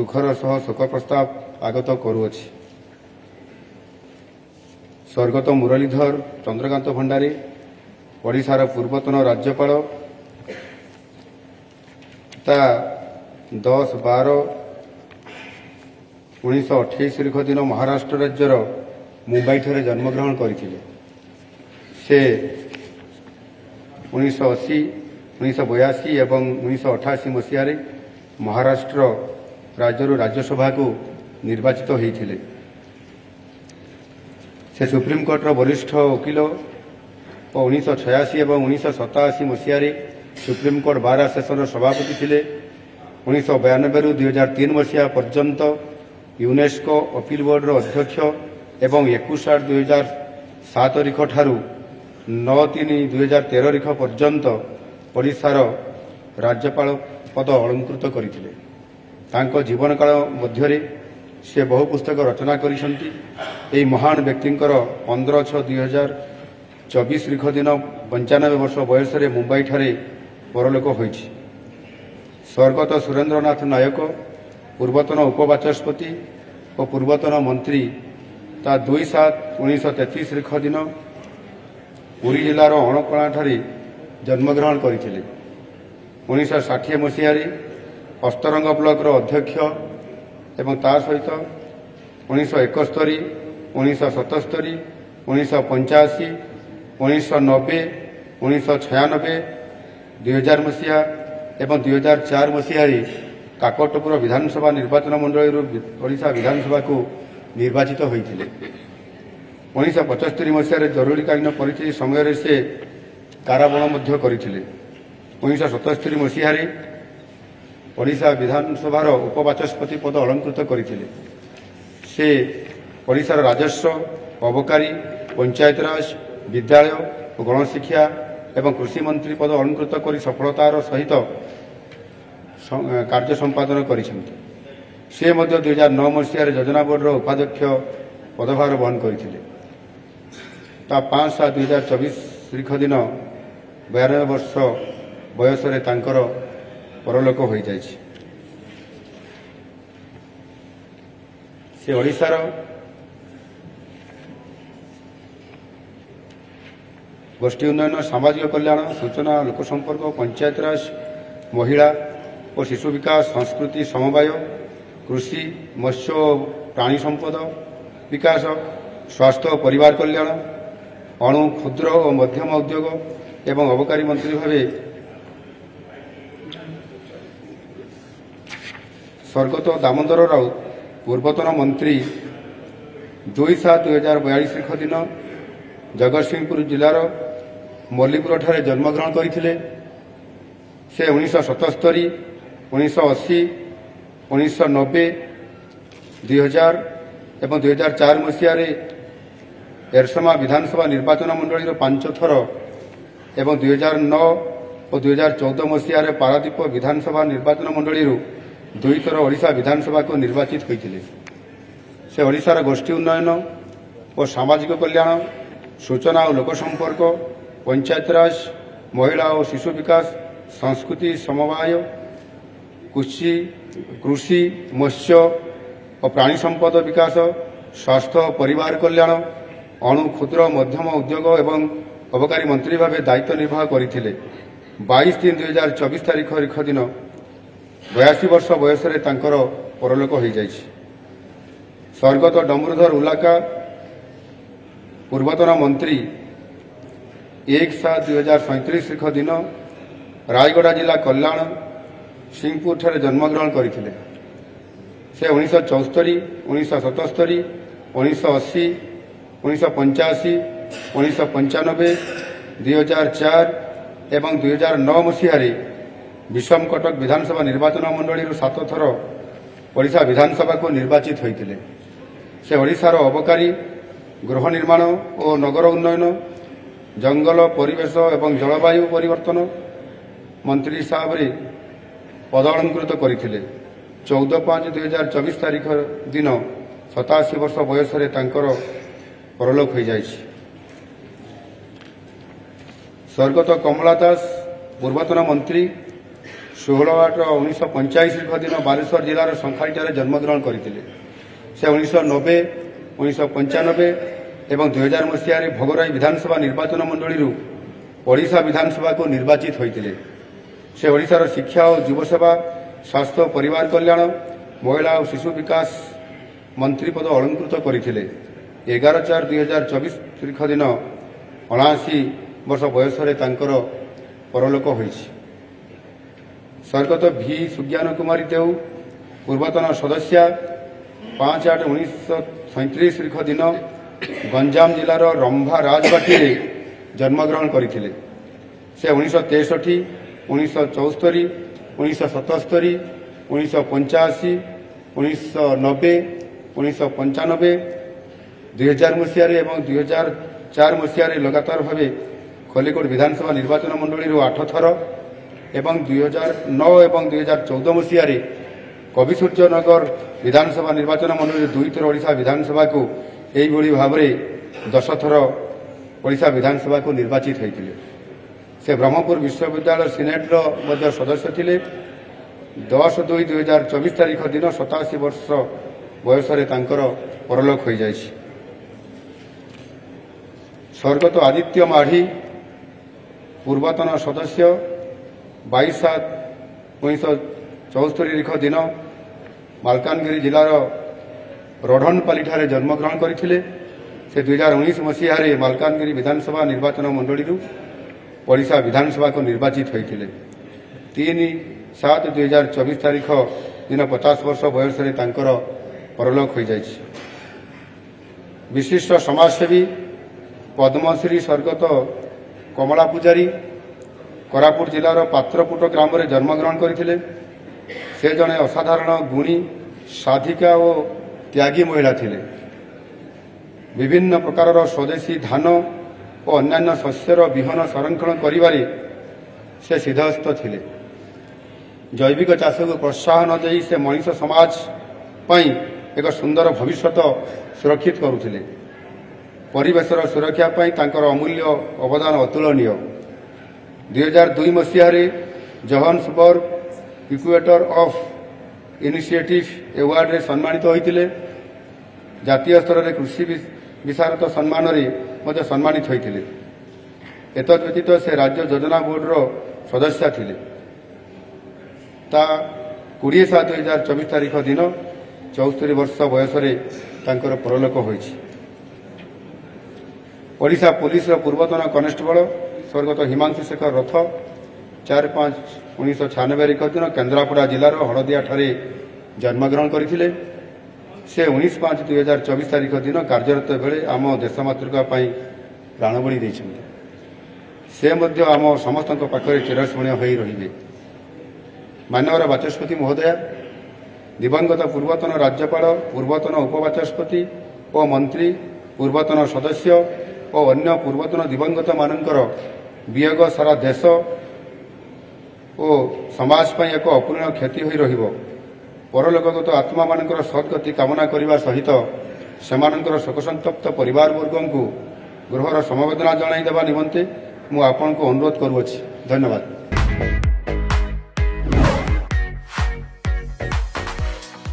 दुखर सह शोक प्रस्ताव आगत करुअछि। स्वर्गत मुरलीधर चंद्रकांत भंडारी ओडिशार पूर्वतन राज्यपाल ता 10/12/1928 तारीख दिन महाराष्ट्र राज्यर मुंबई ठारे जन्मग्रहण करथिले। से 1980, 1982 एवं 1988 मसीह महाराष्ट्र राज्य राज्यसभा को निर्वाचित होते। से सुप्रीमकोर्टर वरिष्ठ वकिल और 1986 और 1987 मसीह सुप्रीमकोर्ट बार एसोसिएशन सभापति थे। 1992 2003 मसीहा पर्यंत यूनेस्को अपील बोर्डर अध्यक्ष एवं 21/8/2007 तारीख ठारू 9/3/2013 तारीख पर्यंत ओडिशार राज्यपाल पद अलंकृत करथिले। तांको जीवन काल मध्यरे से बहु पुस्तक रचना करिसंती। एई महान व्यक्तिंकर 15/6/2024 तारीख दिन 95 वर्ष बयस मुंबई ठारे परलोक होइछि। स्वर्गत सुरेंद्रनाथ नायक पूर्वतन उपबाचस्पति और पूर्वतन मंत्री ता 2/7/1933 तारीख दिन पुरी जिलार अणकणा ठारे जन्मग्रहण करथिले। 1960 मसीह अस्तरंग ब्लॉक अध्यक्ष एवं ता सहित 1971, 1977, 1985, 1990, 1996, 2000 मसीहा एवं 2004 मसीह काकटपुर विधानसभा निर्वाचन मंडल ओडिशा विधानसभा को निर्वाचित होते। 1975 मसीह जरूरीकालीन परिस्थिति समय से काराबरण करते। 1977 मसीह ओडिशा विधानसभार उपबाचस्पति पद अलंकृत करते। से ओडिशार राजस्व, अबकारी, पंचायतराज, विद्यालय और गणशिक्षा एवं कृषि मंत्री पद अलंकृत कर सफलतार सहित कार्य संपादन करिसेंति। से 2009 मसीह योजना बोर्डर उपाध्यक्ष पदभार वहन करते। 5/7/2024 तारीख दिन 92 वर्ष बयस परलोक हो जाइछि। से ओडिशार गोष्ठी उन्नयन, सामाजिक कल्याण, सूचना लोकसंपर्क, पंचायतराज, महिला और शिशु विकास, संस्कृति समवाय, कृषि, मत्स्य और प्राणी संपद विकास, स्वास्थ्य और परिवार कल्याण, अणु, क्षुद्र और मध्यम उद्योग एवं अबकारी मंत्री भावे स्वर्गत दामोदर राउत पूर्वतन मंत्री 2/7/2042 तारीख दिन जगतसिंहपुर जिलार मल्लीपुर ठारे जन्मग्रहण करथिले। से 1977, 1980, 1990, 2000 एवं 2004 मसीह एरसमा विधानसभा निर्वाचन मंडल 5 थर एवं 2009 और 2014 मसीह पारादीप विधानसभा निर्वाचन मंडल 2 थर ओडिशा विधानसभा को निर्वाचित होते। से ओडिशार गोष्ठी उन्नयन और सामाजिक कल्याण, सूचना और लोकसंपर्क, पंचायतराज, महिला और शिशु विकास, संस्कृति समवाय, कृषि, मत्स्य और प्राणी संपद विकास, स्वास्थ्य और परिवार कल्याण, अणु, क्षुद्र मध्यम उद्योग एवं अबकारी मंत्री भावे दायित्व निर्वाह करथिले। 22/3/2024 तारीख दिन 82 वर्ष बयस परलोक हो जाइछि। स्वर्गत डमरूधर उल्लाका पूर्वतन मंत्री 1/7/2037 तारीख दिन रायगड़ा जिला कल्याण सिंहपुर ठारे जन्मग्रहण करथिले। से 1974, 1977, 1980, 1985, 1995, 2004 एवं 2009 मसीह विषम कटक विधानसभा निर्वाचन मंडल 7 थर ओडिशा विधानसभा को निर्वाचित होते। से ओडिशार अबकारी, गृह निर्माण और नगर उन्नयन, जंगल, परिवेश एवं जलवायु परिवर्तन मंत्री हिसाब से पद अलंकृत करथिले। 14/5/2024 तारीख दिन 87 वर्ष बयस परलोक हो जाइछि। स्वर्गत कमला दास पूर्वतन मंत्री 16/8/1985 दिन बालेश्वर जिलार शंखाईठारे जन्मग्रहण करते। से 1990, 1995 एवं 2000 मसीह भोगराई विधानसभा निर्वाचन मंडली ओडिशा विधानसभा को निर्वाचित होते। से ओडिशार शिक्षा और युवसेवा, स्वास्थ्य और परिवार कल्याण, महिला और शिशु विकास मंत्री पद अलंकृत करते। 11/4/2024 तारीख दिन 79 वर्ष बयस परलोक होइछि। स्वर्गत भी सुज्ञान कुमारी देव पूर्वतन सदस्य 5/8/1937 तारीख दिन गंजाम जिलार रंभा राजबाटी जन्मग्रहण करते। से 1963, 1974, 1977, 1985, 1990, 1995, 2000 मसीह एवं 2004 मसीह लगातार भाव खलिकोट विधानसभा निर्वाचन मंडली 8 थर एवं 2009 एवं 2014 मसीह कविसूर्यनगर विधानसभा निर्वाचन मंडली 2 थर ओडिशा विधानसभा को यही भाव में 10 थर ओडिशा विधानसभा को निर्वाचित होते। से ब्रह्मपुर विश्वविद्यालय सिनेटर सदस्य थे। 10/2/2024 तारीख दिन 87 वर्ष बयस परलोक हो जाए। स्वर्गत आदित्य माढ़ी पूर्वतन सदस्य 22/7/1974 तारीख दिन मालकानगिरी जिलार रढ़नपाली जन्मग्रहण करते। से 2019 मसीह मालकानगिरी विधानसभा निर्वाचन मंडली ओडिशा विधानसभा को निर्वाचित होते। 3/7/2024 तारीख दिन 50 वर्ष बयस परलोक हो जाए। विशिष्ट समाजसेवी पद्मश्री स्वर्गत कमला पूजारी कोरापुट जिलार पात्रपुट ग्राम में जन्मग्रहण करते। से जड़े असाधारण गुणी, साधिका और त्यागी महिला थिले। विभिन्न प्रकार स्वदेशी धान और अन्यान्य शस्यर विहन संरक्षण करिबारे से सिद्धहस्त थिले। जैविक चाष को प्रोत्साहन दे से मनीष समाज पई एक सुंदर भविष्य सुरक्षित करुथिले। परिवेशर सुरक्षा पई तांकर अमूल्य अवदान अतुलनीय। 2002 मसीह Johannesburg equator of initiative award रे सम्मानित होते। जातीय स्तर में कृषि विशारद सम्मान में सम्मानित होते। एतद व्यतीत से राज्य योजना बोर्ड सदस्य थे। 20/7/2024 तारीख दिन 74 वर्ष बयस परलोक होइछि। ओडिशा पुलिस पूर्वतन कनेस्टेबल स्वर्गत हिमांशु शेखर रथ 4/5/1996 तारीख दिन केन्द्रापड़ा जिलार हलदिया ठारे जन्मग्रहण करते। से 19/5/2024 तारीख दिन कार्यरत बेले आम देशमातृका प्राणबली देइछन्ति। से मध्य आम समस्त पाखरे चिरस्मरणीय होई रहिबे। माननीय बाचस्पति महोदय, दिवंगत पूर्वतन राज्यपाल, पूर्वतन उपबाचस्पति और मंत्री, पूर्वतन सदस्य और अन्य पूर्वतन दिवंगत मानकर वियोग सारा देश और समाज पर एक अपूर्णीय क्षति हो रहिबो। परलोकगत आत्मा मानकर सद्गति कामना करने सहित सेमानकर शोकसंतप्त परिवार वर्ग को गृहर समवेदना जणाई देवा निमंते मु आपन को अनुरोध करुछि। धन्यवाद।